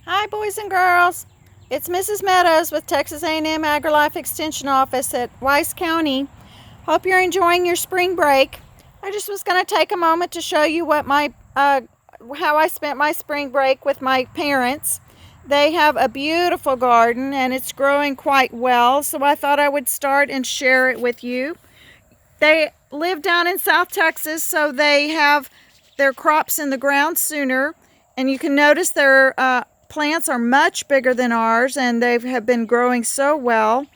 Hi, boys and girls. It's Mrs. Meadows with Texas A&M AgriLife Extension Office at Weiss County. Hope you're enjoying your spring break. I just was going to take a moment to show you what how I spent my spring break with my parents. They have a beautiful garden and it's growing quite well, so I thought I would start and share it with you. They live down in South Texas, so they have their crops in the ground sooner, and you can notice their plants are much bigger than ours, and they have been growing so well.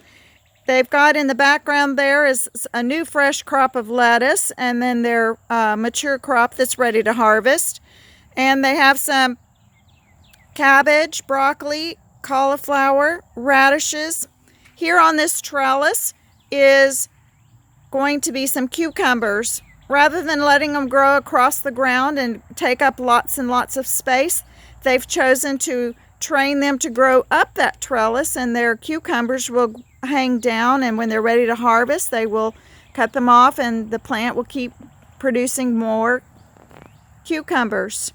They've got in the background there is a new fresh crop of lettuce, and then their mature crop that's ready to harvest. And they have some cabbage, broccoli, cauliflower, radishes. Here on this trellis is going to be some cucumbers. Rather than letting them grow across the ground and take up lots and lots of space, they've chosen to train them to grow up that trellis, and their cucumbers will hang down, and when they're ready to harvest, they will cut them off and the plant will keep producing more cucumbers.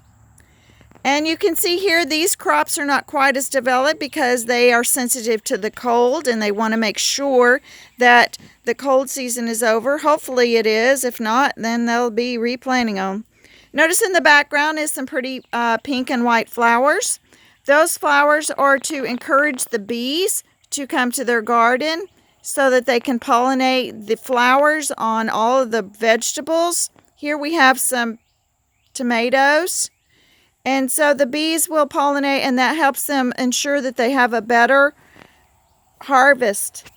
And you can see here these crops are not quite as developed because they are sensitive to the cold, and they want to make sure that the cold season is over. Hopefully it is. If not, then they'll be replanting them. Notice in the background is some pretty pink and white flowers. Those flowers are to encourage the bees to come to their garden so that they can pollinate the flowers on all of the vegetables. Here we have some tomatoes. And so the bees will pollinate, and that helps them ensure that they have a better harvest.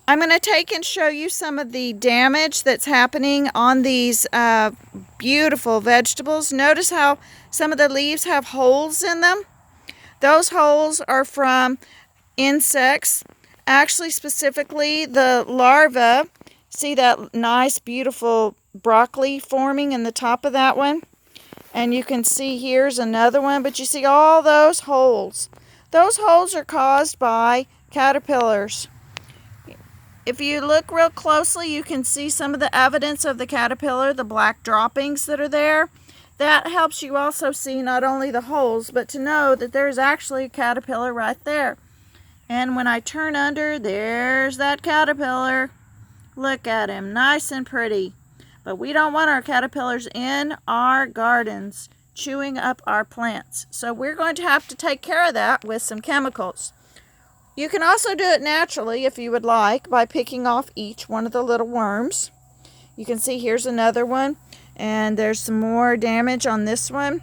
I'm going to take and show you some of the damage that's happening on these beautiful vegetables. Notice how some of the leaves have holes in them. Those holes are from insects, actually specifically the larvae. See that nice beautiful broccoli forming in the top of that one? And you can see here's another one, but you see all those holes. Those holes are caused by caterpillars. If you look real closely, you can see some of the evidence of the caterpillar, the black droppings that are there. That helps you also see not only the holes, but to know that there's actually a caterpillar right there. And when I turn under, there's that caterpillar. Look at him, nice and pretty. But we don't want our caterpillars in our gardens chewing up our plants. So we're going to have to take care of that with some chemicals. You can also do it naturally if you would like by picking off each one of the little worms. You can see here's another one, and there's some more damage on this one.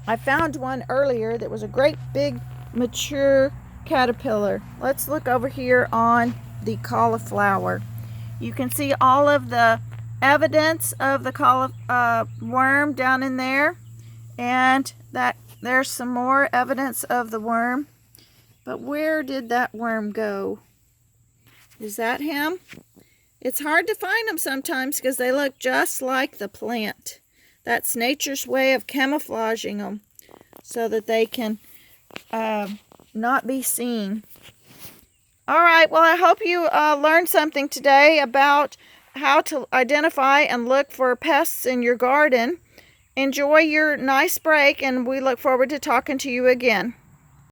I found one earlier that was a great big mature caterpillar. Let's look over here on the cauliflower. You can see all of the evidence of the worm down in there, and that there's some more evidence of the worm. But where did that worm go? Is that him? It's hard to find them sometimes because they look just like the plant. That's nature's way of camouflaging them so that they can not be seen. All right, well, I hope you learned something today about how to identify and look for pests in your garden. Enjoy your nice break, and we look forward to talking to you again.